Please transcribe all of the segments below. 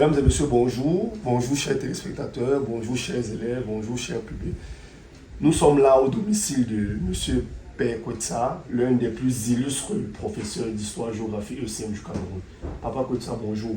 Mesdames et messieurs, bonjour. Bonjour chers téléspectateurs, bonjour chers élèves, bonjour chers publics. Nous sommes là au domicile de monsieur Père Kwetsa, l'un des plus illustres professeurs d'histoire-géographie ECM du Cameroun. Papa Kwetsa, bonjour.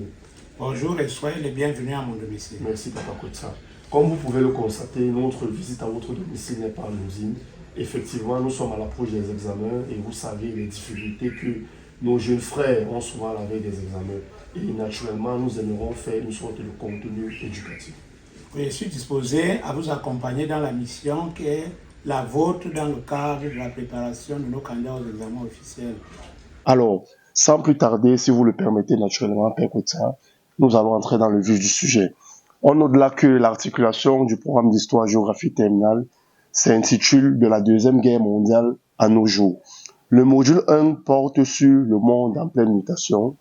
Bonjour et soyez les bienvenus à mon domicile. Merci Papa Kwetsa. Comme vous pouvez le constater, notre visite à votre domicile n'est pas anodine. Effectivement, nous sommes à l'approche des examens et vous savez les difficultés que nos jeunes frères ont souvent à la veille des examens. Et naturellement, nous aimerons faire une sorte de contenu éducatif. Je suis disposé à vous accompagner dans la mission qui est la vôtre dans le cadre de la préparation de nos candidats aux examens officiels. Alors, sans plus tarder, si vous le permettez naturellement, Père Kwetsa, nous allons entrer dans le vif du sujet. On note là que l'articulation du programme d'histoire-géographie terminale s'intitule de la Deuxième Guerre mondiale à nos jours. Le module 1 porte sur le monde en pleine mutation.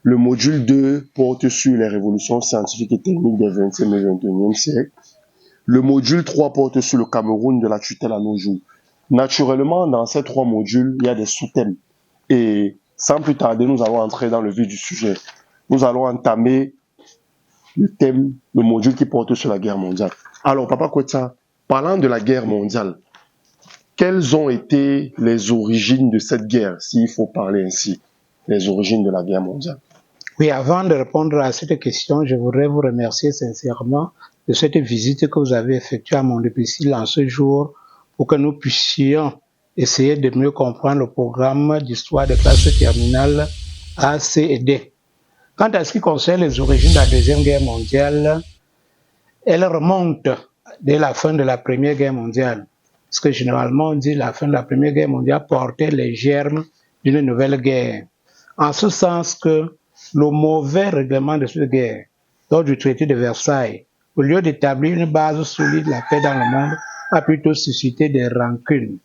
Le module 2 porte sur les révolutions scientifiques et techniques des 20e et 21e siècles. Le module 3 porte sur le Cameroun de la tutelle à nos jours. Naturellement, dans ces trois modules, il y a des sous-thèmes. Et sans plus tarder, nous allons entrer dans le vif du sujet. Nous allons entamer le thème, le module qui porte sur la guerre mondiale. Alors, Papa Kwetsa, parlant de la guerre mondiale, quelles ont été les origines de cette guerre, s'il faut parler ainsi, les origines de la guerre mondiale? Oui, avant de répondre à cette question, je voudrais vous remercier sincèrement de cette visite que vous avez effectuée à mon domicile en ce jour pour que nous puissions essayer de mieux comprendre le programme d'histoire de classe terminale A, C et D. Quant à ce qui concerne les origines de la Deuxième Guerre mondiale, elles remontent dès la fin de la Première Guerre mondiale. Parce que généralement, on dit que la fin de la Première Guerre mondiale portait les germes d'une nouvelle guerre. En ce sens que le mauvais règlement de cette guerre, lors du traité de Versailles, au lieu d'établir une base solide de la paix dans le monde, a plutôt suscité des rancunes.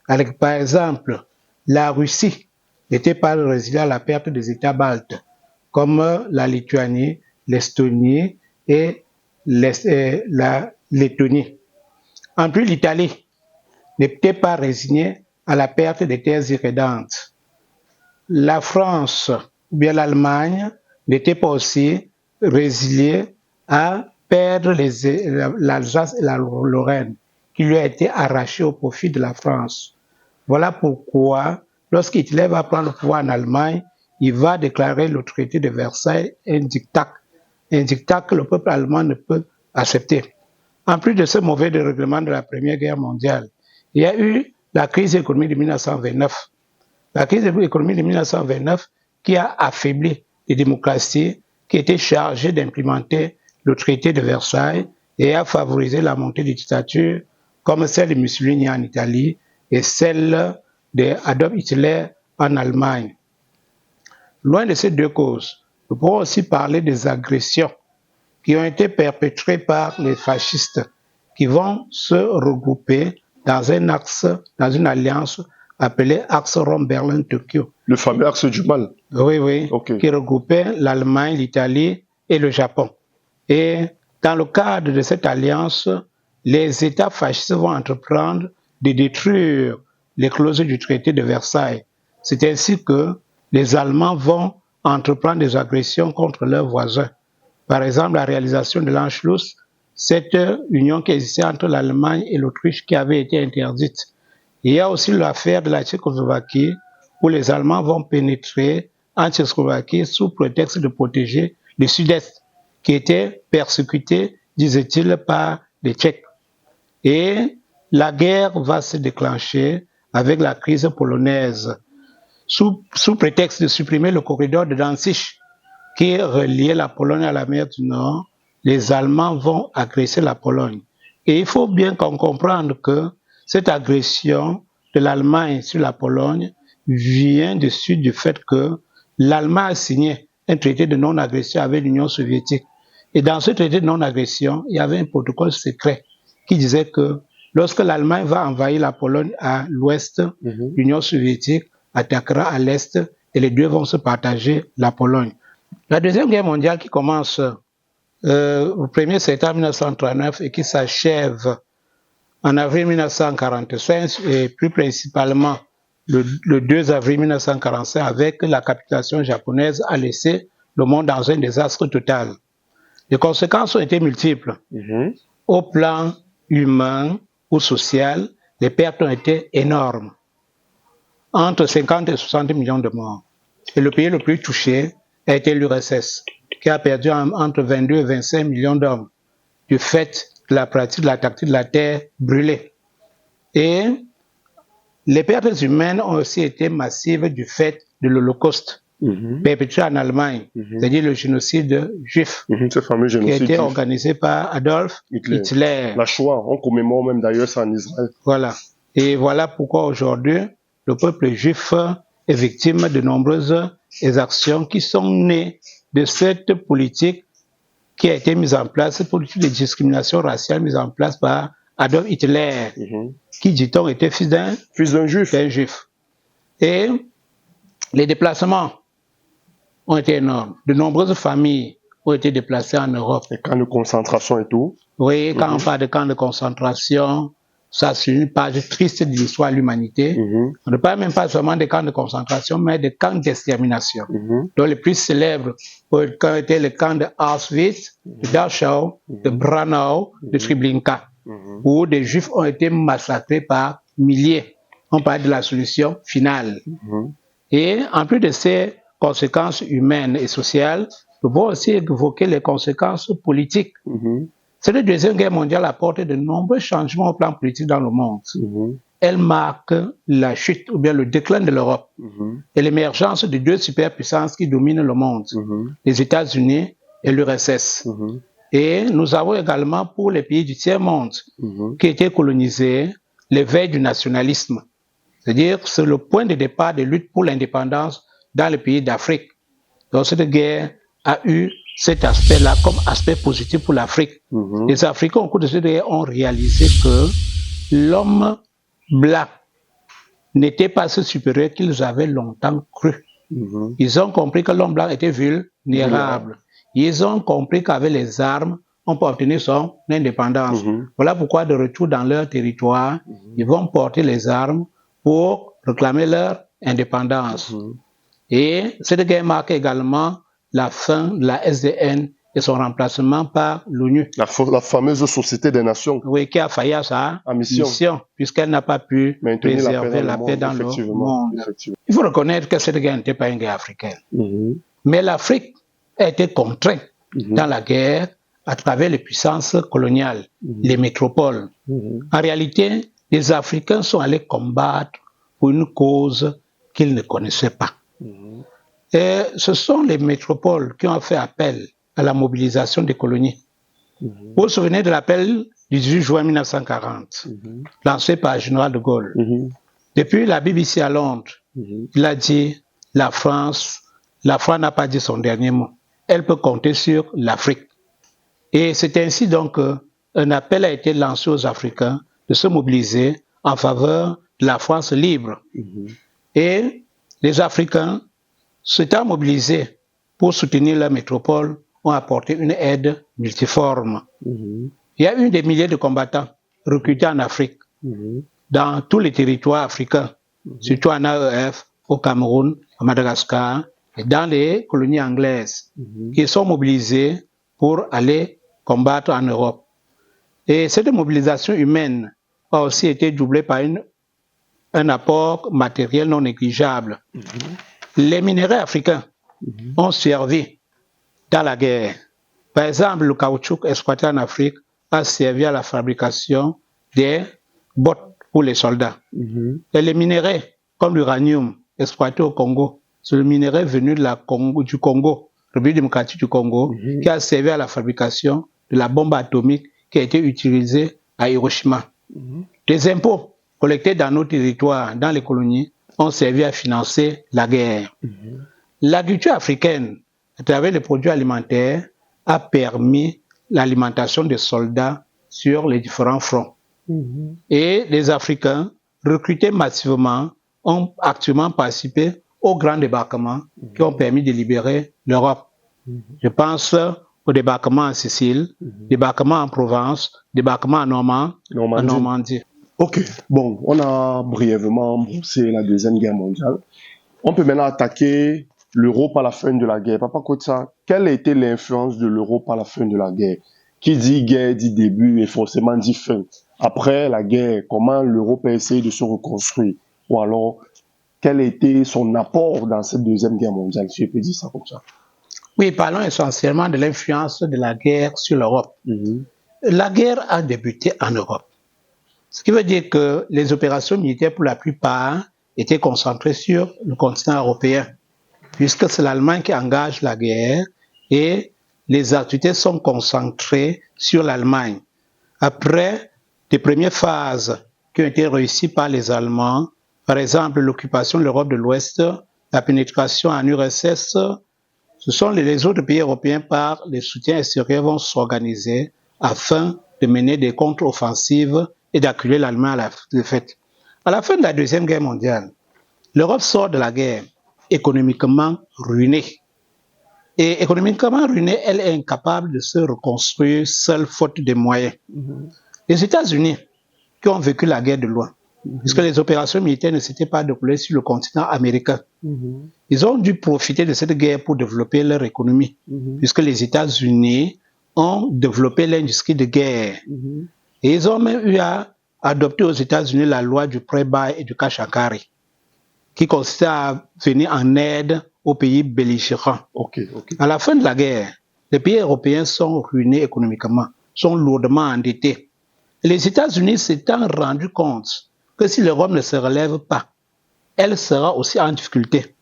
Avec, par exemple, la Russie n'était pas résilient à la perte des États baltes, comme la Lituanie, l'Estonie et la Lettonie. En plus, l'Italie n'était pas résignée à la perte des terres irrédentes. La France ou bien l'Allemagne n'était pas aussi résiliée à perdre l'Alsace et la Lorraine, qui lui a été arrachée au profit de la France. Voilà pourquoi, lorsqu'Hitler va prendre le pouvoir en Allemagne, il va déclarer le traité de Versailles un diktat que le peuple allemand ne peut accepter. En plus de ce mauvais dérèglement de la Première Guerre mondiale, il y a eu la crise économique de 1929. La crise économique de 1929 qui a affaibli les démocraties qui étaient chargées d'implémenter le traité de Versailles et a favorisé la montée des dictatures comme celle de Mussolini en Italie et celle d'Adolf Hitler en Allemagne. Loin de ces deux causes, nous pourrons aussi parler des agressions qui ont été perpétrées par les fascistes qui vont se regrouper dans un axe, dans une alliance appelée axe Rome-Berlin-Tokyo. Le fameux axe du mal. Oui, Okay. Qui regroupait l'Allemagne, l'Italie et le Japon. Et dans le cadre de cette alliance, les États fascistes vont entreprendre de détruire les clauses du traité de Versailles. C'est ainsi que les Allemands vont entreprendre des agressions contre leurs voisins. Par exemple, la réalisation de l'Anschluss, cette union qui existait entre l'Allemagne et l'Autriche qui avait été interdite. Il y a aussi l'affaire de la Tchécoslovaquie où les Allemands vont pénétrer en Tchécoslovaquie sous prétexte de protéger le Sud-Est qui était persécuté, disait-il, par les Tchèques. Et la guerre va se déclencher avec la crise polonaise sous prétexte de supprimer le corridor de Danzig qui reliait la Pologne à la mer du Nord. Les Allemands vont agresser la Pologne. Et il faut bien qu'on comprenne que cette agression de l'Allemagne sur la Pologne vient du fait que l'Allemagne a signé un traité de non-agression avec l'Union soviétique. Et dans ce traité de non-agression, il y avait un protocole secret qui disait que lorsque l'Allemagne va envahir la Pologne à l'ouest, l'Union soviétique attaquera à l'est et les deux vont se partager la Pologne. La Deuxième Guerre mondiale qui commence au 1er septembre 1939 et qui s'achève en avril 1945 et plus principalement le 2 avril 1945 avec la capitulation japonaise a laissé le monde dans un désastre total. Les conséquences ont été multiples. Au plan humain ou social, les pertes ont été énormes. Entre 50 et 60 millions de morts. Et le pays le plus touché a été l'URSS, qui a perdu entre 22 et 25 millions d'hommes du fait de la pratique de la tactique de la terre brûlée. Et les pertes humaines ont aussi été massives du fait de l'Holocauste perpétré en Allemagne, c'est-à-dire le génocide juif, ce fameux génocide qui a été juif. organisé par Adolf Hitler. La Shoah, on commémore même d'ailleurs ça en Israël. Voilà. Et voilà pourquoi aujourd'hui, le peuple juif est victime de nombreuses exactions qui sont nées de cette politique qui a été mise en place, cette politique de discrimination raciale mise en place par Adolf Hitler, qui, dit-on, était fils d'un juif. Et les déplacements ont été énormes. De nombreuses familles ont été déplacées en Europe. Les camps de concentration et tout. Oui, quand on parle de camps de concentration, ça c'est une page triste de l'histoire de l'humanité. On ne parle même pas seulement des camps de concentration, mais des camps d'extermination. Donc les plus célèbres ont été les camps de Auschwitz, de Dachau, de Braunau, de Treblinka, où des Juifs ont été massacrés par milliers. On parle de la solution finale. Et en plus de ces conséquences humaines et sociales, nous pouvons aussi évoquer les conséquences politiques. Cette Deuxième Guerre mondiale apporte de nombreux changements au plan politique dans le monde. Elle marque la chute ou bien le déclin de l'Europe et l'émergence de deux superpuissances qui dominent le monde, les États-Unis et l'URSS. Et nous avons également pour les pays du tiers-monde qui étaient colonisés l'éveil du nationalisme. C'est-à-dire que c'est le point de départ de lutte pour l'indépendance dans les pays d'Afrique. Donc cette guerre a eu cet aspect-là comme aspect positif pour l'Afrique. Les Africains au cours de cette guerre ont réalisé que l'homme blanc n'était pas ce supérieur qu'ils avaient longtemps cru. Ils ont compris que l'homme blanc était vulnérable. Ils ont compris qu'avec les armes, on peut obtenir son indépendance. Voilà pourquoi de retour dans leur territoire, ils vont porter les armes pour réclamer leur indépendance. Et cette guerre marque également la fin de la SDN et son remplacement par l'ONU. La fameuse Société des Nations. Oui, qui a failli à sa mission puisqu'elle n'a pas pu préserver la paix dans le monde. Il faut reconnaître que cette guerre n'était pas une guerre africaine. Mais l'Afrique a été contrainte dans la guerre à travers les puissances coloniales, les métropoles. En réalité, les Africains sont allés combattre pour une cause qu'ils ne connaissaient pas. Et ce sont les métropoles qui ont fait appel à la mobilisation des colonies. Vous vous souvenez de l'appel du 18 juin 1940, lancé par le général de Gaulle. Depuis la BBC à Londres, il a dit la France n'a pas dit son dernier mot. Elle peut compter sur l'Afrique. Et c'est ainsi donc qu'un appel a été lancé aux Africains de se mobiliser en faveur de la France libre. Et les Africains, s'étant mobilisés pour soutenir leur métropole, ont apporté une aide multiforme. Il y a eu des milliers de combattants recrutés en Afrique, dans tous les territoires africains, surtout en AEF, au Cameroun, à Madagascar, et dans les colonies anglaises, qui sont mobilisés pour aller combattre en Europe. Et cette mobilisation humaine a aussi été doublée par un apport matériel non négligeable. Les minerais africains ont servi dans la guerre. Par exemple, le caoutchouc exploité en Afrique a servi à la fabrication des bottes pour les soldats. Et les minerais, comme l'uranium exploité au Congo, c'est le minerai venu du Congo, République démocratique du Congo, qui a servi à la fabrication de la bombe atomique qui a été utilisée à Hiroshima. Les impôts collectés dans nos territoires, dans les colonies, ont servi à financer la guerre. L'agriculture africaine, à travers les produits alimentaires, a permis l'alimentation des soldats sur les différents fronts. Et les Africains, recrutés massivement, ont actuellement participé aux grands débarquements qui ont permis de libérer l'Europe. Je pense au débarquement en Sicile, débarquement en Provence, débarquement en Normandie. Ok, bon, on a brièvement brossé la Deuxième Guerre mondiale. On peut maintenant attaquer l'Europe à la fin de la guerre. Papa Kotsa, quelle a été l'influence de l'Europe à la fin de la guerre? Qui dit guerre dit début et forcément dit fin. Après la guerre, comment l'Europe a essayé de se reconstruire? Ou alors, quel a été son apport dans cette deuxième guerre mondiale, si je peux dire ça comme ça? Oui, parlons essentiellement de l'influence de la guerre sur l'Europe. La guerre a débuté en Europe. Ce qui veut dire que les opérations militaires, pour la plupart, étaient concentrées sur le continent européen, puisque c'est l'Allemagne qui engage la guerre et les activités sont concentrées sur l'Allemagne. Après les premières phases qui ont été réussies par les Allemands, par exemple l'occupation de l'Europe de l'Ouest, la pénétration en URSS, ce sont les autres pays européens par les soutiens extérieurs vont s'organiser afin de mener des contre-offensives et d'acculer l'Allemagne à la défaite. À la fin de la Deuxième Guerre mondiale, l'Europe sort de la guerre économiquement ruinée. Et économiquement ruinée, elle est incapable de se reconstruire seule faute de moyens. Les États-Unis, qui ont vécu la guerre de loin, puisque les opérations militaires ne s'étaient pas déroulées sur le continent américain, ils ont dû profiter de cette guerre pour développer leur économie, puisque les États-Unis ont développé l'industrie de guerre. Et ils ont même eu à adopter aux États-Unis la loi du prêt-bail et du cash-and-carry, qui consistait à venir en aide aux pays belligérants. À la fin de la guerre, les pays européens sont ruinés économiquement, sont lourdement endettés. Et les États-Unis s'étant rendus compte que si l'Europe ne se relève pas, elle sera aussi en difficulté.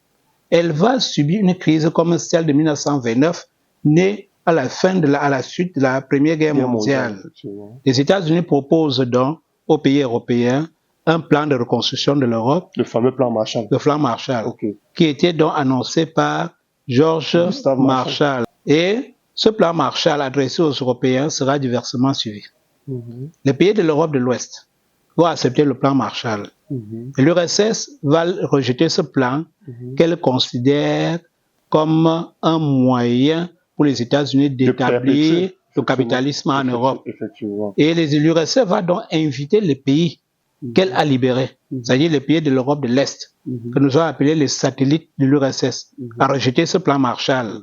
Elle va subir une crise comme celle de 1929, née à la suite de la Première Guerre mondiale. Les États-Unis proposent donc aux pays européens un plan de reconstruction de l'Europe. Le fameux plan Marshall. Le plan Marshall, qui était donc annoncé par George Marshall. Et ce plan Marshall adressé aux Européens sera diversement suivi. Les pays de l'Europe de l'Ouest vont accepter le plan Marshall. Et l'URSS va rejeter ce plan qu'elle considère comme un moyen pour les États-Unis d'établir le capitalisme en Europe. Et l'URSS va donc inviter les pays qu'elle a libérés, c'est-à-dire les pays de l'Europe de l'Est, que nous avons appelés les satellites de l'URSS, à rejeter ce plan Marshall.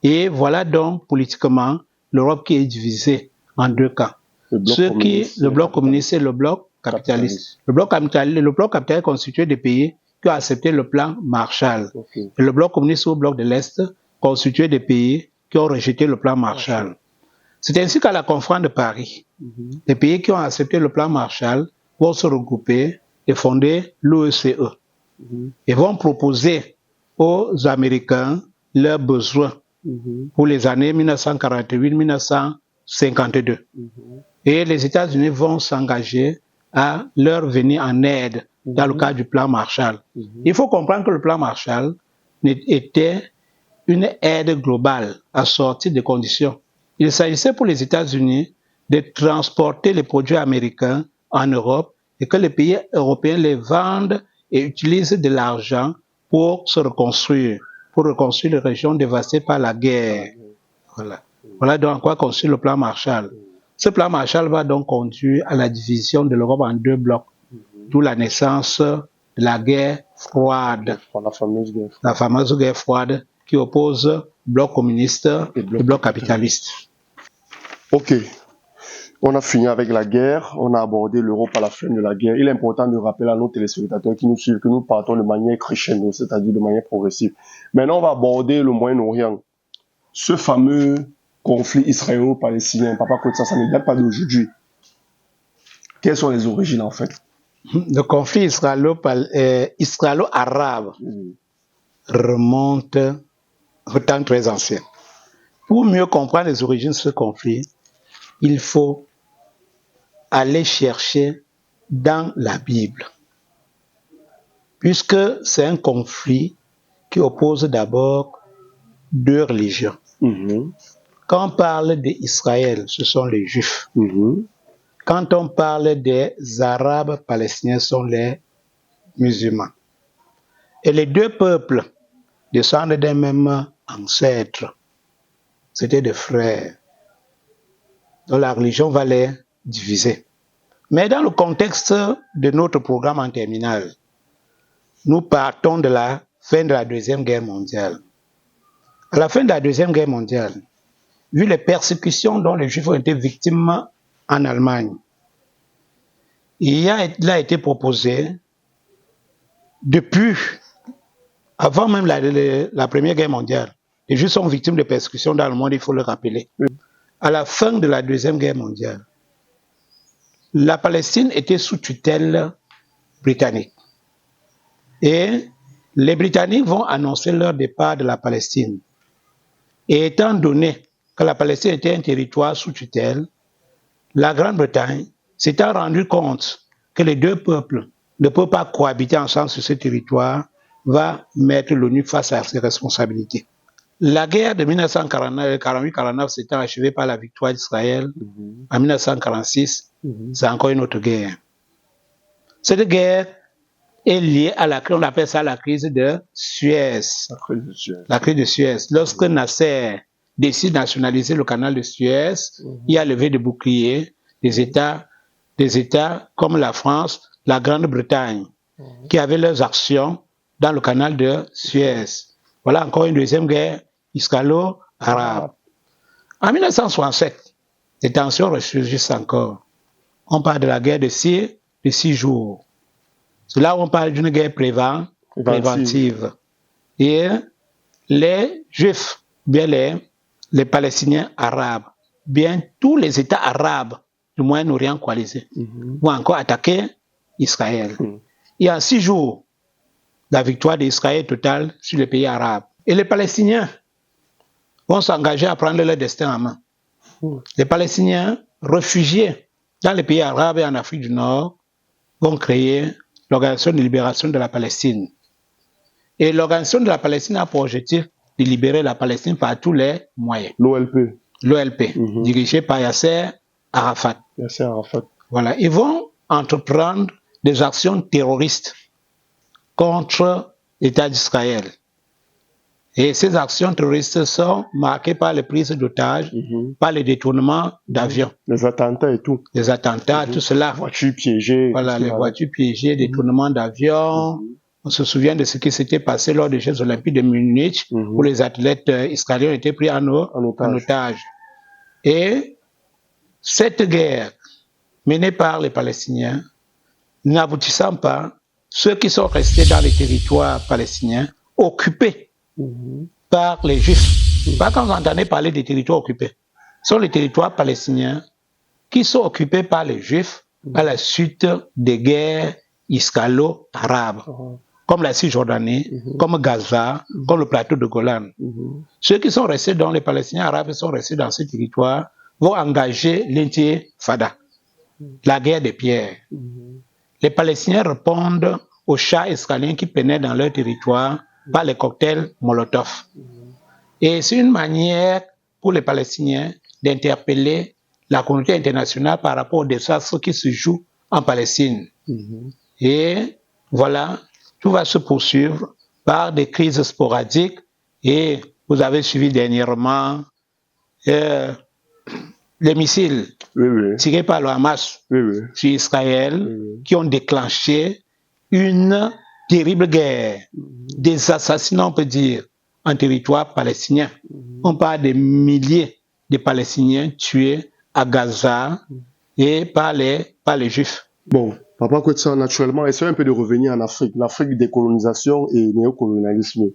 Et voilà donc politiquement l'Europe qui est divisée en deux camps. Le bloc communiste et le bloc capitaliste. Le bloc capitaliste est constitué des pays qui ont accepté le plan Marshall. Et le bloc communiste ou le bloc de l'Est constitué des pays qui ont rejeté le plan Marshall. C'est ainsi qu'à la conférence de Paris, les pays qui ont accepté le plan Marshall vont se regrouper et fonder l'OECE. Et vont proposer aux Américains leurs besoins pour les années 1948-1952. Et les États-Unis vont s'engager à leur venir en aide dans le cadre du plan Marshall. Il faut comprendre que le plan Marshall était une aide globale assortie de conditions. Il s'agissait pour les États-Unis de transporter les produits américains en Europe et que les pays européens les vendent et utilisent de l'argent pour se reconstruire, pour reconstruire les régions dévastées par la guerre. Voilà donc à quoi consiste le plan Marshall. Ce plan Marshall va donc conduire à la division de l'Europe en deux blocs, d'où la naissance de la guerre froide, la fameuse guerre froide qui oppose le bloc communiste et le bloc capitaliste. Ok, on a fini avec la guerre, on a abordé l'Europe à la fin de la guerre. Il est important de rappeler à nos téléspectateurs qui nous suivent que nous partons de manière crescendo, c'est-à-dire de manière progressive. Maintenant, on va aborder le Moyen-Orient. Ce fameux conflit israélo-palestinien, Papa Kotsa, ça ne date pas d'aujourd'hui. Quelles sont les origines en fait? Le conflit israélo-arabe remonte au temps très ancien. Pour mieux comprendre les origines de ce conflit, il faut aller chercher dans la Bible, puisque c'est un conflit qui oppose d'abord deux religions. Quand on parle d'Israël, ce sont les Juifs. Quand on parle des Arabes palestiniens, ce sont les musulmans. Et les deux peuples descendent des mêmes ancêtres. C'était des frères. Donc la religion va les diviser. Mais dans le contexte de notre programme en terminale, nous partons de la fin de la Deuxième Guerre mondiale. À la fin de la Deuxième Guerre mondiale, vu les persécutions dont les Juifs ont été victimes en Allemagne, il a été proposé, depuis, avant même la Première Guerre mondiale, les Juifs sont victimes de persécutions dans le monde, il faut le rappeler. À la fin de la Deuxième Guerre mondiale, la Palestine était sous tutelle britannique. Et les Britanniques vont annoncer leur départ de la Palestine. Et étant donné que la Palestine était un territoire sous tutelle, la Grande-Bretagne s'étant rendu compte que les deux peuples ne peuvent pas cohabiter ensemble sur ce territoire, va mettre l'ONU face à ses responsabilités. La guerre de 1948-49 s'étant achevée par la victoire d'Israël, en 1946, c'est encore une autre guerre. Cette guerre est liée à on appelle ça la crise de Suez. La crise de Suez. Lorsque Nasser décide de nationaliser le canal de Suez, il a levé des boucliers des États comme la France, la Grande-Bretagne, qui avaient leurs actions dans le canal de Suez. Voilà encore une deuxième guerre israélo-arabe. En 1967, les tensions ressurgissent encore. On parle de la guerre de 6 jours. C'est là où on parle d'une guerre préventive. Et les Juifs, bien les Palestiniens arabes, bien tous les États arabes du Moyen-Orient coalisés vont encore attaquer Israël. Et en 6 jours, la victoire d'Israël est totale sur les pays arabes. Et les Palestiniens vont s'engager à prendre leur destin en main. Les Palestiniens réfugiés dans les pays arabes et en Afrique du Nord vont créer l'Organisation de libération de la Palestine. Et l'Organisation de la Palestine a pour objectif de libérer la Palestine par tous les moyens. L'OLP, dirigée par Yasser Arafat. Voilà. Ils vont entreprendre des actions terroristes contre l'État d'Israël. Et ces actions terroristes sont marquées par les prises d'otages, par les détournements d'avions. Les attentats et tout. Les attentats, tout cela. Les voitures piégées. Voilà, les voitures piégées, détournements d'avions. On se souvient de ce qui s'était passé lors des Jeux Olympiques de Munich, où les athlètes israéliens ont été pris en otage. Et cette guerre menée par les Palestiniens, n'aboutissant pas, ceux qui sont restés dans les territoires palestiniens, occupés par les Juifs. Pas quand vous entendez parler des territoires occupés, ce sont les territoires palestiniens qui sont occupés par les Juifs à la suite des guerres israélo-arabes, comme la Cisjordanie, comme Gaza, comme le plateau de Golan. Ceux qui sont restés dans les Palestiniens arabes, sont restés dans ces territoires, vont engager l'intifada, la guerre des pierres. Les Palestiniens répondent aux chars israéliens qui pénètrent dans leur territoire par les cocktails Molotov. Et c'est une manière pour les Palestiniens d'interpeller la communauté internationale par rapport aux désastres qui se jouent en Palestine. Et voilà, tout va se poursuivre par des crises sporadiques. Et vous avez suivi dernièrement les missiles tirés par le Hamas sur Israël qui ont déclenché une terrible guerre, des assassinats, on peut dire, en territoire palestinien. On parle de milliers de Palestiniens tués à Gaza et par les Juifs. Bon, Papa Kwetsa, naturellement, essayons un peu de revenir en Afrique, l'Afrique décolonisation et néocolonialisme.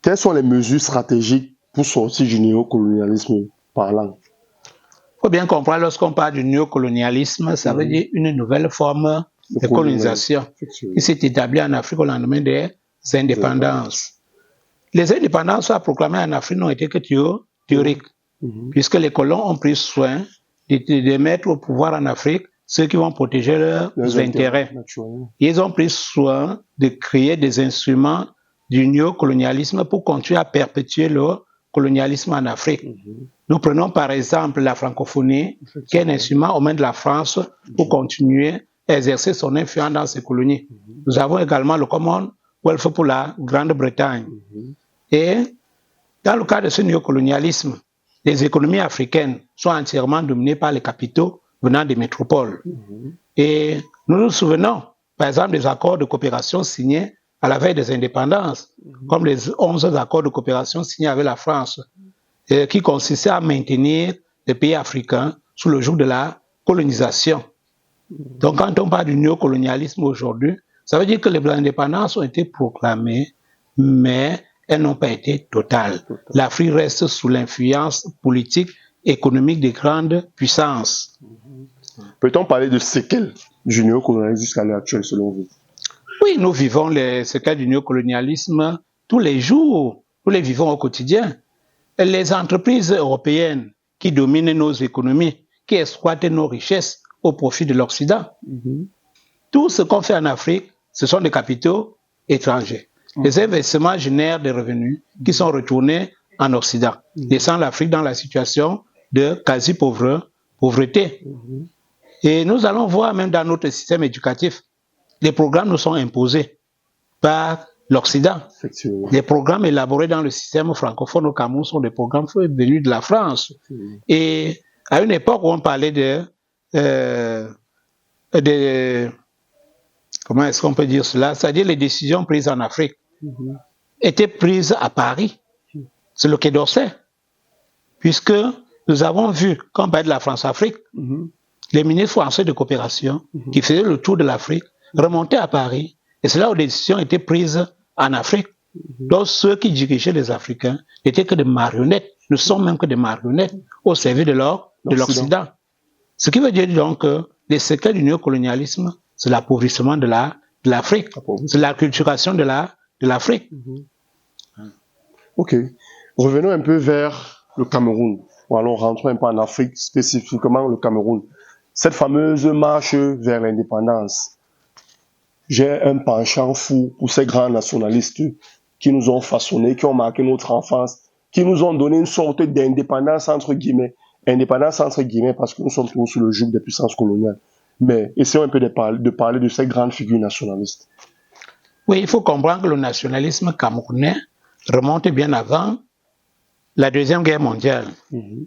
Quelles sont les mesures stratégiques pour sortir du néocolonialisme parlant? Il faut bien comprendre, lorsqu'on parle du néocolonialisme, ça veut dire une nouvelle forme de colonisation qui s'est établie en Afrique au lendemain des indépendances. Les indépendances à proclamer en Afrique n'ont été que théoriques, puisque les colons ont pris soin de mettre au pouvoir en Afrique ceux qui vont protéger leurs intérêts. Ils ont pris soin de créer des instruments du néocolonialisme pour continuer à perpétuer le colonialisme en Afrique. Nous prenons par exemple la francophonie, qui est un instrument aux mains de la France pour continuer à exercer son influence dans ses colonies. Nous avons également le Commonwealth pour la Grande-Bretagne. Et dans le cas de ce néocolonialisme, les économies africaines sont entièrement dominées par les capitaux venant des métropoles. Et nous nous souvenons, par exemple, des accords de coopération signés à la veille des indépendances, comme les 11 accords de coopération signés avec la France, qui consistaient à maintenir les pays africains sous le joug de la colonisation. Donc, quand on parle du néocolonialisme aujourd'hui, ça veut dire que les indépendances ont été proclamées, mais elles n'ont pas été totales. L'Afrique reste sous l'influence politique, économique des grandes puissances. Peut-on parler de séquelles du néocolonialisme jusqu'à l'heure actuelle, selon vous? Oui, nous vivons les séquelles du néocolonialisme tous les jours. Nous les vivons au quotidien. Les entreprises européennes qui dominent nos économies, qui exploitent nos richesses au profit de l'Occident. Tout ce qu'on fait en Afrique, ce sont des capitaux étrangers. Les investissements génèrent des revenus qui sont retournés en Occident, laissant l'Afrique dans la situation de quasi-pauvreté. Et nous allons voir même dans notre système éducatif, les programmes nous sont imposés par l'Occident. Les programmes élaborés dans le système francophone au Cameroun sont des programmes venus de la France. Et à une époque où on parlait comment est-ce qu'on peut dire cela? C'est-à-dire les décisions prises en Afrique étaient prises à Paris. C'est le Quai d'Orsay. Puisque nous avons vu, quand on parlait de la France-Afrique, les ministres français de coopération qui faisaient le tour de l'Afrique remontaient à Paris. Et c'est là où les décisions étaient prises en Afrique. Donc ceux qui dirigeaient les Africains n'étaient que des marionnettes, ne sont même que des marionnettes au service de l'Occident. Ce qui veut dire donc que les séquelles du néocolonialisme, c'est l'appauvrissement de l'Afrique. C'est la culturation de l'Afrique. Ok. Revenons un peu vers le Cameroun. Ou alors rentrons un peu en Afrique, spécifiquement le Cameroun. Cette fameuse marche vers l'indépendance. J'ai un penchant fou pour ces grands nationalistes qui nous ont façonnés, qui ont marqué notre enfance, qui nous ont donné une sorte d'indépendance entre guillemets. Indépendance entre guillemets parce que nous sommes toujours sous le joug des puissances coloniales. Mais essayons un peu de parler de ces grandes figures nationalistes. Oui, il faut comprendre que le nationalisme camerounais remonte bien avant la Deuxième Guerre mondiale.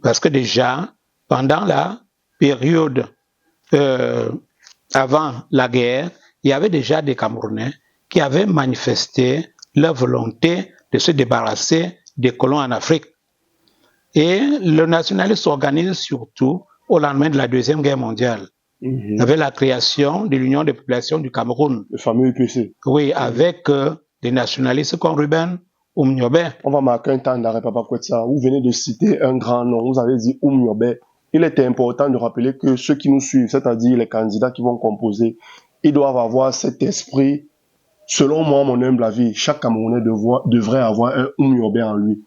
Parce que déjà, pendant la période avant la guerre, il y avait déjà des Camerounais qui avaient manifesté leur volonté de se débarrasser des colons en Afrique. Et le nationalisme s'organise surtout au lendemain de la Deuxième Guerre mondiale, avec la création de l'Union des populations du Cameroun. Le fameux UPC. Oui, avec des nationalistes comme Ruben Oumniobé. On va marquer un temps d'arrêt, Papa Kwetsa. Vous venez de citer un grand nom, vous avez dit Oumniobé. Il était important de rappeler que ceux qui nous suivent, c'est-à-dire les candidats qui vont composer, ils doivent avoir cet esprit. Selon moi, mon humble avis, chaque Camerounais devrait avoir un Oumniobé en lui.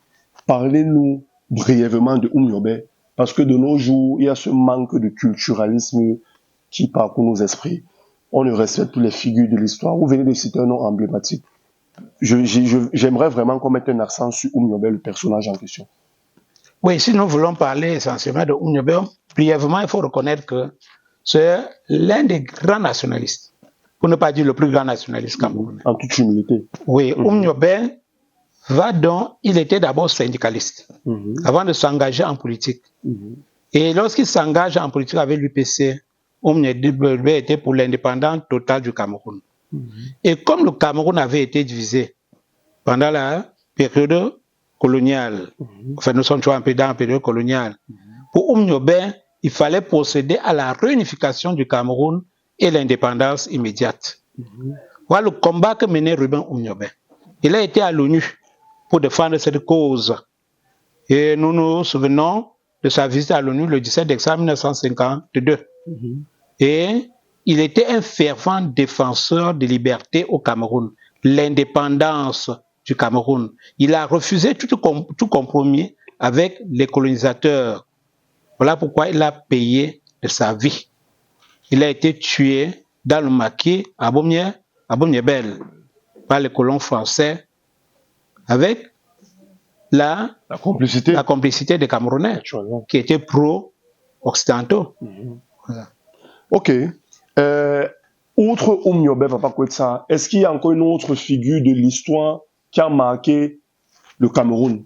Parlez-nous brièvement de Oumniobé, parce que de nos jours, il y a ce manque de culturalisme qui parcourt nos esprits. On ne respecte plus les figures de l'histoire. Vous venez de citer un nom emblématique. J'aimerais vraiment qu'on mette un accent sur Oumniobé, le personnage en question. Oui, si nous voulons parler essentiellement de Oumniobé, brièvement, il faut reconnaître que c'est l'un des grands nationalistes, pour ne pas dire le plus grand nationaliste camerounais. En toute humilité. Oui, Oumniobé il était d'abord syndicaliste, avant de s'engager en politique. Et lorsqu'il s'engage en politique avec l'UPC, Oumniobé était pour l'indépendance totale du Cameroun. Et comme le Cameroun avait été divisé pendant la période coloniale, enfin nous sommes toujours un peu dans la période coloniale, pour Oumniobé, il fallait procéder à la réunification du Cameroun et l'indépendance immédiate. Voilà le combat que menait Ruben Oumniobé. Il a été à l'ONU pour défendre cette cause. Et nous nous souvenons de sa visite à l'ONU le 17 décembre 1952. Et il était un fervent défenseur des libertés au Cameroun, l'indépendance du Cameroun. Il a refusé tout compromis avec les colonisateurs. Voilà pourquoi il a payé de sa vie. Il a été tué dans le maquis à Bomiebel par les colons français avec la complicité des Camerounais qui étaient pro-occidentaux. Voilà. Ok. Outre Oumniobé, Papa Kwetsa, est-ce qu'il y a encore une autre figure de l'histoire qui a marqué le Cameroun?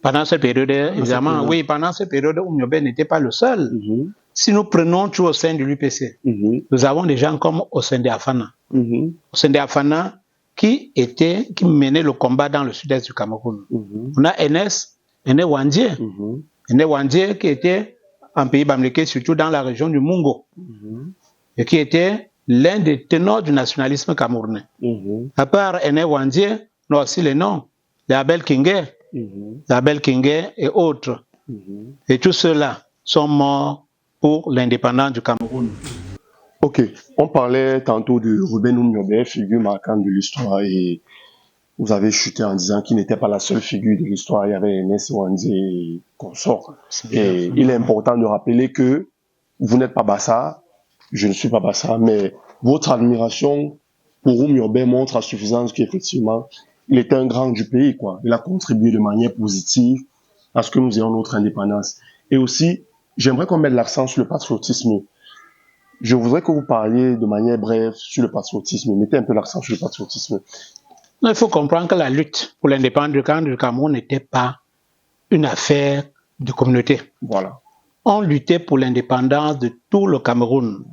Pendant cette période, évidemment, oui, pendant cette période, Oumniobé n'était pas le seul. Si nous prenons tout au sein de l'UPC, nous avons des gens comme Osende Afana. Osende Afana qui menait le combat dans le sud-est du Cameroun. On a Aîné Wandier. Aîné Wandier qui était en pays bamileke, surtout dans la région du Mungo, et qui était l'un des ténors du nationalisme camerounais. À part Aîné Wandier, on a aussi les noms, les Abel Kingé et autres. Et tous ceux-là sont morts pour l'indépendance du Cameroun. Ok, on parlait tantôt de Ruben Oumniobé, figure marquante de l'histoire, et vous avez chuté en disant qu'il n'était pas la seule figure de l'histoire. Il y avait Ernest Wandier et consorts. Et il est important de rappeler que vous n'êtes pas Bassa, je ne suis pas Bassa, mais votre admiration pour Oumniobé montre à suffisance qu'effectivement, il était un grand du pays, quoi. Il a contribué de manière positive à ce que nous ayons notre indépendance. Et aussi, j'aimerais qu'on mette l'accent sur le patriotisme. Je voudrais que vous parliez de manière brève sur le patriotisme. Mettez un peu l'accent sur le patriotisme. Il faut comprendre que la lutte pour l'indépendance du Cameroun n'était pas une affaire de communauté. Voilà. On luttait pour l'indépendance de tout le Cameroun.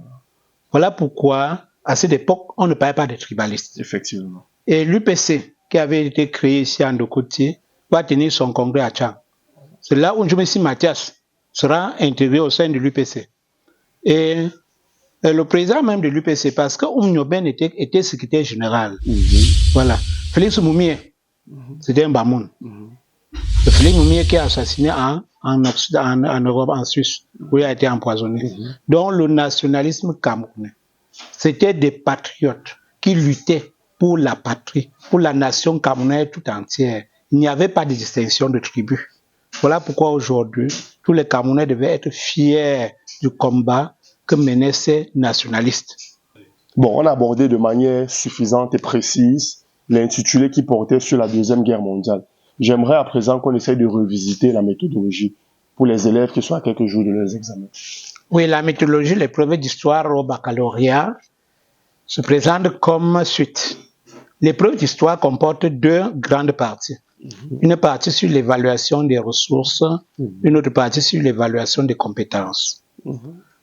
Voilà pourquoi, à cette époque, on ne parlait pas de tribalistes. Effectivement. Et l'UPC, qui avait été créé ici à Ndokoutié, va tenir son congrès à Tchang. C'est là où Njumesi Mathias sera intégré au sein de l'UPC. Et le président même de l'UPC, parce que Oumniobé était secrétaire général. Voilà. Félix Moumie, c'était un Bamoun. Le Félix Moumie qui a assassiné en Europe, en Suisse, où il a été empoisonné. Donc le nationalisme camerounais, c'était des patriotes qui luttaient pour la patrie, pour la nation camerounaise tout entière. Il n'y avait pas de distinction de tribus. Voilà pourquoi aujourd'hui, tous les Camerounais devaient être fiers du combat que menaient ces nationalistes. Bon, on a abordé de manière suffisante et précise l'intitulé qui portait sur la Deuxième Guerre mondiale. J'aimerais à présent qu'on essaye de revisiter la méthodologie pour les élèves qui sont à quelques jours de leurs examens. Oui, la méthodologie, l'épreuve d'histoire au baccalauréat se présente comme suite. L'épreuve d'histoire comporte deux grandes parties. Une partie sur l'évaluation des ressources, une autre partie sur l'évaluation des compétences.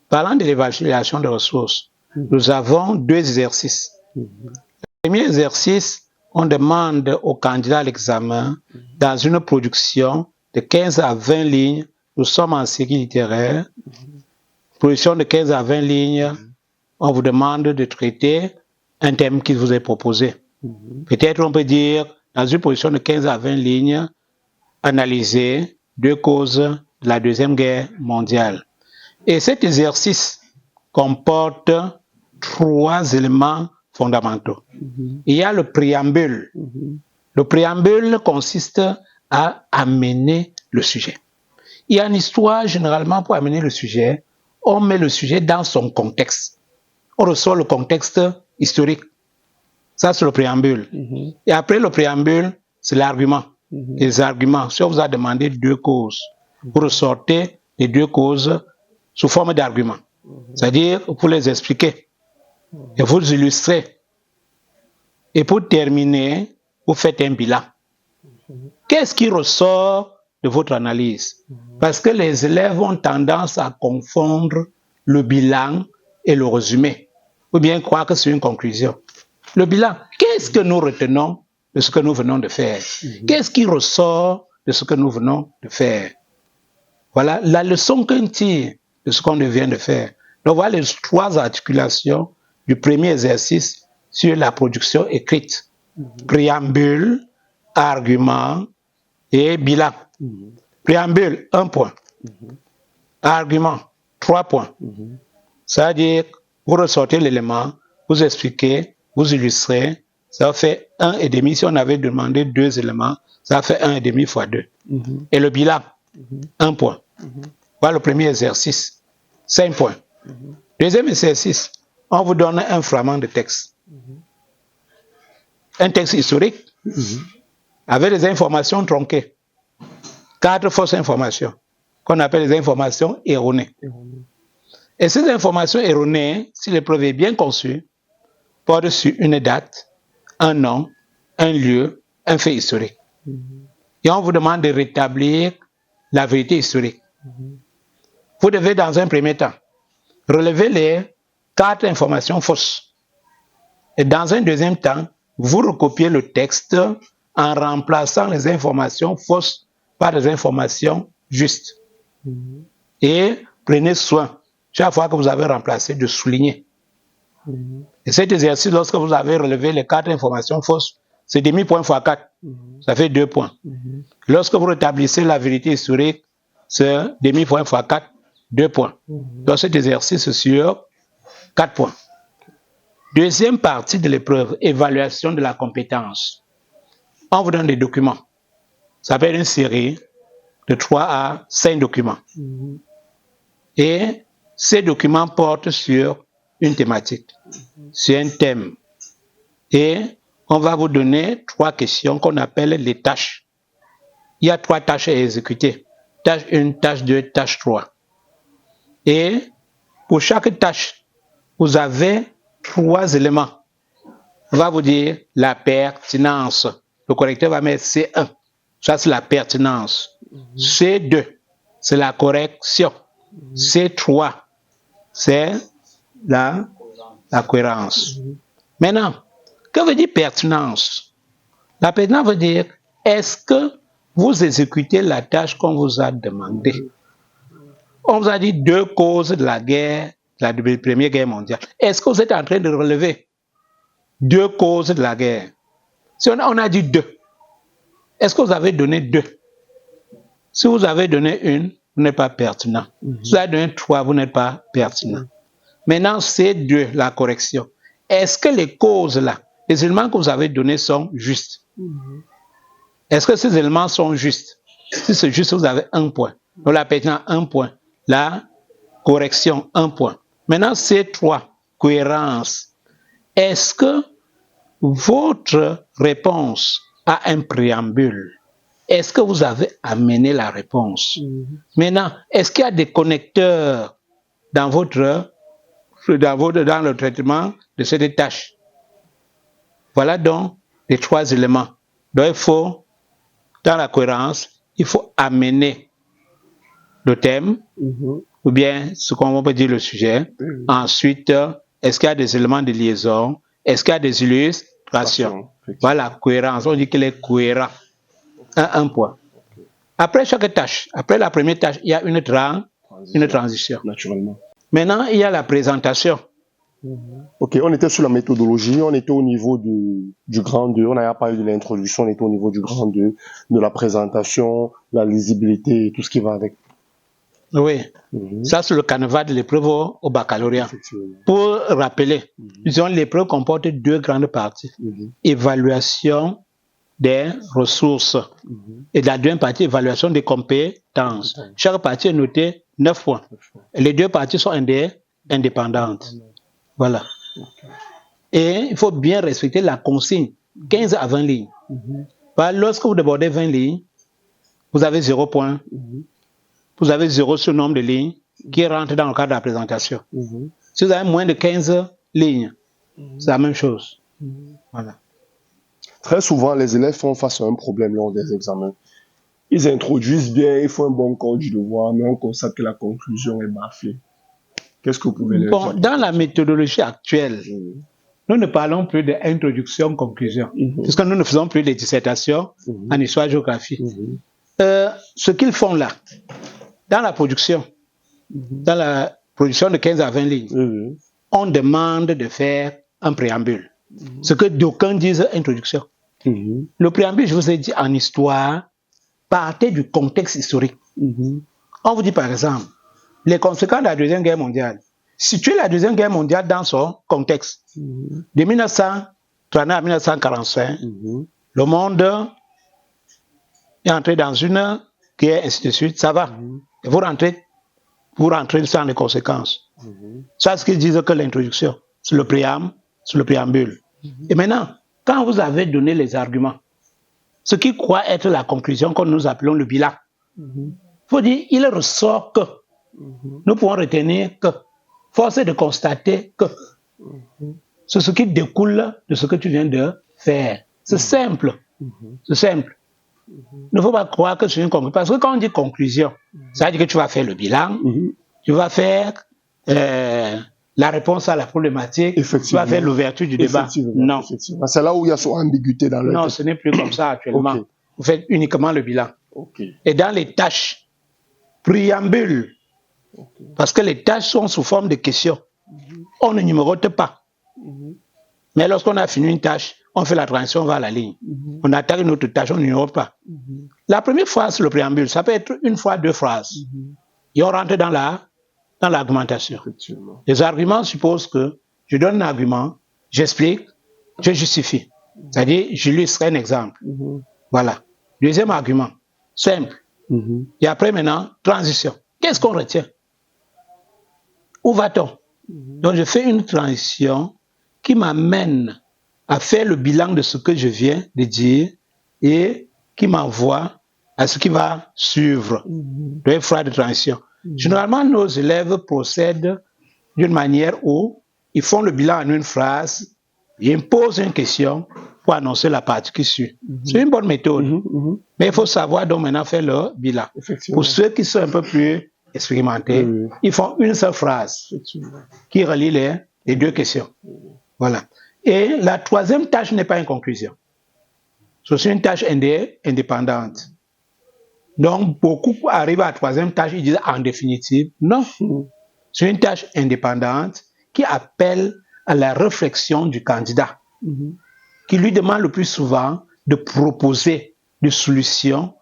Parlant de l'évaluation des ressources, nous avons deux exercices. Le premier exercice, on demande aux candidats à l'examen, dans une production de 15 à 20 lignes, nous sommes en série littéraire, production de 15 à 20 lignes, on vous demande de traiter un thème qui vous est proposé. Peut-être on peut dire, dans une position de 15 à 20 lignes, analyser deux causes de la Deuxième Guerre mondiale. Et cet exercice comporte trois éléments fondamentaux. Il y a le préambule. Le préambule consiste à amener le sujet. Il y a une histoire, généralement, pour amener le sujet, on met le sujet dans son contexte. On ressort le contexte historique. Ça, c'est le préambule. Et après le préambule, c'est l'argument. Les arguments. Si on vous a demandé deux causes, vous ressortez les deux causes sous forme d'arguments. C'est-à-dire, vous les expliquez et vous illustrez. Et pour terminer, vous faites un bilan. Qu'est-ce qui ressort de votre analyse? Parce que les élèves ont tendance à confondre le bilan et le résumé, ou bien croire que c'est une conclusion. Le bilan, qu'est-ce que nous retenons de ce que nous venons de faire? Qu'est-ce qui ressort de ce que nous venons de faire? Voilà la leçon qu'on tire de ce qu'on vient de faire. Donc voilà les trois articulations du premier exercice sur la production écrite. Préambule, argument et bilan. Préambule, 1 point. Argument, 3 points. C'est-à-dire, vous ressortez l'élément, vous expliquez, vous illustrez, ça fait 1,5. Si on avait demandé 2 éléments, ça fait 1,5 fois 2. Et le bilan, 1 point. Voilà le premier exercice, 5 points. Deuxième exercice, on vous donne un fragment de texte. Un texte historique, avec des informations tronquées. 4 fausses informations, qu'on appelle les informations erronées. Et ces informations erronées, si l'épreuve est bien conçue, portent sur une date, un nom, un lieu, un fait historique. Et on vous demande de rétablir la vérité historique. Vous devez, dans un premier temps, relever les 4 informations fausses. Et dans un deuxième temps, vous recopiez le texte en remplaçant les informations fausses par des informations justes. Et prenez soin, chaque fois que vous avez remplacé, de souligner. Et cet exercice, lorsque vous avez relevé les 4 informations fausses, c'est demi-point fois 4. Ça fait 2 points. Lorsque vous rétablissez la vérité historique, c'est demi-point fois 4, 2 points. Donc cet exercice est sur 4 points. Deuxième partie de l'épreuve, évaluation de la compétence. On vous donne des documents. Ça peut être une série de 3 à 5 documents. Et ces documents portent sur une thématique, sur un thème. Et on va vous donner 3 questions qu'on appelle les tâches. Il y a 3 tâches à exécuter. Tâche 1, tâche 2, tâche 3. Et pour chaque tâche, vous avez 3 éléments. On va vous dire la pertinence. Le correcteur va mettre C1. Ça, c'est la pertinence. C2, c'est la correction. C3, c'est la cohérence. Maintenant, que veut dire pertinence? La pertinence veut dire, est-ce que vous exécutez la tâche qu'on vous a demandé? On vous a dit 2 causes de la guerre, la Première Guerre mondiale. Est-ce que vous êtes en train de relever 2 causes de la guerre? Si on a dit 2, est-ce que vous avez donné 2? Si vous avez donné 1, vous n'êtes pas pertinent. Si vous avez donné 3, vous n'êtes pas pertinent. Maintenant, c'est 2, la correction. Est-ce que les causes-là, les éléments que vous avez donnés sont justes? Est-ce que ces éléments sont justes? Si c'est juste, vous avez 1 point. Donc la pertinence, 1 point. La correction, 1 point. Maintenant, c'est 3, cohérence. Est-ce que votre réponse a un préambule? Est-ce que vous avez amené la réponse? Maintenant, est-ce qu'il y a des connecteurs dans le traitement de cette tâche? Voilà donc les 3 éléments. Donc il faut, dans la cohérence, il faut amener le thème, ou bien ce qu'on peut dire le sujet. Ensuite, est-ce qu'il y a des éléments de liaison? Est-ce qu'il y a des illustrations? Voilà, cohérence. On dit qu'il est cohérent. 1 point. Après chaque tâche, après la première tâche, il y a une transition. Naturellement. Maintenant, il y a la présentation. Ok, on était sur la méthodologie, on était au niveau du grand 2, on n'avait pas parlé de l'introduction, on était au niveau du grand 2, de la présentation, la lisibilité et tout ce qui va avec. Oui, ça c'est le canevas de l'épreuve au baccalauréat. Pour rappeler, disons, l'épreuve comporte 2 grandes parties. Évaluation des ressources et la deuxième partie, évaluation des compétences. Chaque partie est notée 9 points. Et les 2 parties sont indépendantes. Voilà. Et il faut bien respecter la consigne, 15 à 20 lignes. Lorsque vous débordez 20 lignes, vous avez 0 point. Vous avez 0 sur le nombre de lignes qui rentre dans le cadre de la présentation. Si vous avez moins de 15 lignes, c'est la même chose. Voilà. Très souvent, les élèves font face à un problème lors des examens. Ils introduisent bien, ils font un bon corps du devoir, mais on constate que la conclusion est bafouée. Qu'est-ce que vous pouvez leur dire? Dans la méthodologie actuelle, nous ne parlons plus d'introduction-conclusion, puisque nous ne faisons plus de dissertation en histoire-géographie. Ce qu'ils font là, dans la production de 15 à 20 lignes, on demande de faire un préambule. Ce que d'aucuns disent introduction. Le préambule, je vous ai dit en histoire, partez du contexte historique. On vous dit par exemple, les conséquences de la Deuxième Guerre mondiale. Situez la Deuxième Guerre mondiale dans son contexte. De 1939 à 1945, le monde est entré dans une guerre, ainsi de suite, ça va. Et vous rentrez sans les conséquences. Ça, c'est ce qu'ils disent que l'introduction, c'est le préambule. Et maintenant, quand vous avez donné les arguments, ce qui croit être la conclusion que nous appelons le bilan, il faut dire, il ressort que nous pouvons retenir que, force est de constater que c'est ce qui découle de ce que tu viens de faire. C'est simple. C'est simple. Il ne faut pas croire que c'est une conclusion. Parce que quand on dit conclusion, ça veut dire que tu vas faire le bilan, tu vas faire la la réponse à la problématique va faire l'ouverture du débat. Non. C'est là où il y a son ambiguïté dans le Non, ce n'est plus comme ça actuellement. Okay. Vous faites uniquement le bilan. Okay. Et dans les tâches, préambule, parce que les tâches sont sous forme de questions. On ne numérote pas. Mais lorsqu'on a fini une tâche, on fait la transition vers la ligne. On attaque une autre tâche, on ne numérote pas. La première phrase, le préambule, ça peut être une fois, deux phrases. Et on rentre dans l'argumentation. Les arguments supposent que je donne un argument, j'explique, je justifie. C'est-à-dire, j'illustre un exemple. Voilà. Deuxième argument, simple. Et après maintenant, transition. Qu'est-ce qu'on retient? Où va-t-on? Donc, je fais une transition qui m'amène à faire le bilan de ce que je viens de dire et qui m'envoie à ce qui va suivre de phase de transition. Généralement, nos élèves procèdent d'une manière où ils font le bilan en une phrase, ils posent une question pour annoncer la partie qui suit. C'est une bonne méthode. Mais il faut savoir donc maintenant faire le bilan. Pour ceux qui sont un peu plus expérimentés, ils font une seule phrase qui relie les deux questions. Voilà. Et la troisième tâche n'est pas une conclusion. C'est une tâche indépendante. Donc, beaucoup arrivent à la troisième tâche, ils disent en définitive. Non. C'est une tâche indépendante qui appelle à la réflexion du candidat, qui lui demande le plus souvent de proposer des solutions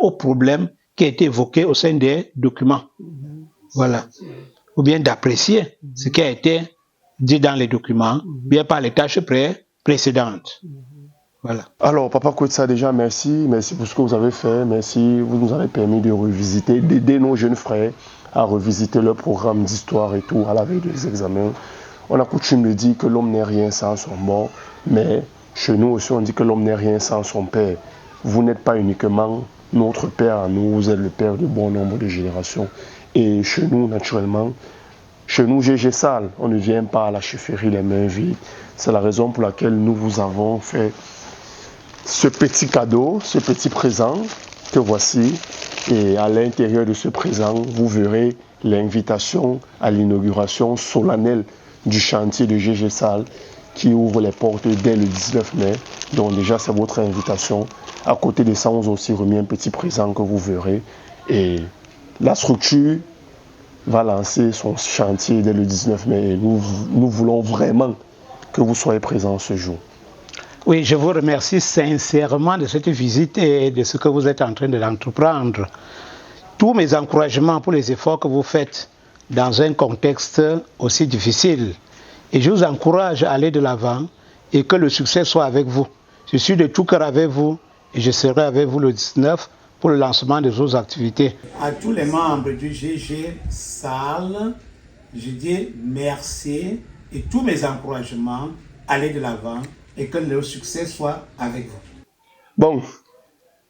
au problème qui a été évoqué au sein des documents. Voilà. Ou bien d'apprécier ce qui a été dit dans les documents, bien par les tâches précédentes. Voilà. Alors, Papa Kwetsa, déjà, merci. Merci pour ce que vous avez fait. Merci. Vous nous avez permis de revisiter, d'aider nos jeunes frères à revisiter leur programme d'histoire et tout à la veille des examens. On a coutume de dire que l'homme n'est rien sans son mort, mais chez nous aussi, on dit que l'homme n'est rien sans son père. Vous n'êtes pas uniquement notre père à nous, vous êtes le père de bon nombre de générations. Et chez nous, naturellement, chez nous, GG Sal, on ne vient pas à la chefferie les mains vides. C'est la raison pour laquelle nous vous avons fait ce petit cadeau, ce petit présent que voici. Et à l'intérieur de ce présent, vous verrez l'invitation à l'inauguration solennelle du chantier de GG Sal qui ouvre les portes dès le 19 mai. Donc déjà, c'est votre invitation. À côté de ça, on vous a aussi remis un petit présent que vous verrez. Et la structure va lancer son chantier dès le 19 mai. Et nous voulons vraiment que vous soyez présents ce jour. Oui, je vous remercie sincèrement de cette visite et de ce que vous êtes en train d'entreprendre. Tous mes encouragements pour les efforts que vous faites dans un contexte aussi difficile. Et je vous encourage à aller de l'avant et que le succès soit avec vous. Je suis de tout cœur avec vous et je serai avec vous le 19 pour le lancement des autres activités. À tous les membres du GG Sal, je dis merci et tous mes encouragements, allez de l'avant et que le succès soit avec vous. Bon,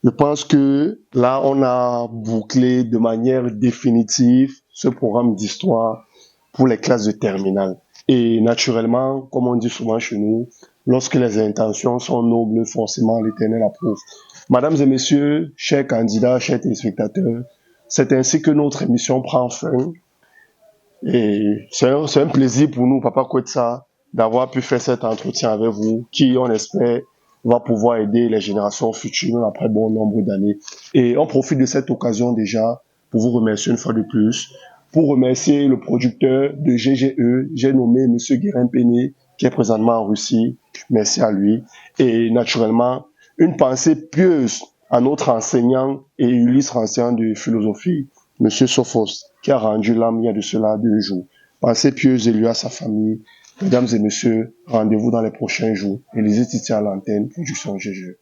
je pense que là, on a bouclé de manière définitive ce programme d'histoire pour les classes de terminale. Et naturellement, comme on dit souvent chez nous, lorsque les intentions sont nobles, forcément l'Éternel approuve. Mesdames et messieurs, chers candidats, chers téléspectateurs, c'est ainsi que notre émission prend fin. Et c'est un plaisir pour nous, Papa Kwetsa, d'avoir pu faire cet entretien avec vous, qui, on espère, va pouvoir aider les générations futures, même après bon nombre d'années. Et on profite de cette occasion déjà pour vous remercier une fois de plus, pour remercier le producteur de GGE, j'ai nommé M. Guérin Péné, qui est présentement en Russie. Merci à lui. Et naturellement, une pensée pieuse à notre enseignant et illustre enseignant de philosophie, M. Sophos, qui a rendu l'âme il y a de cela 2 jours. Pensée pieuse et lui à sa famille. Mesdames et messieurs, rendez-vous dans les prochains jours. Élisée Titi à l'antenne, production GGE.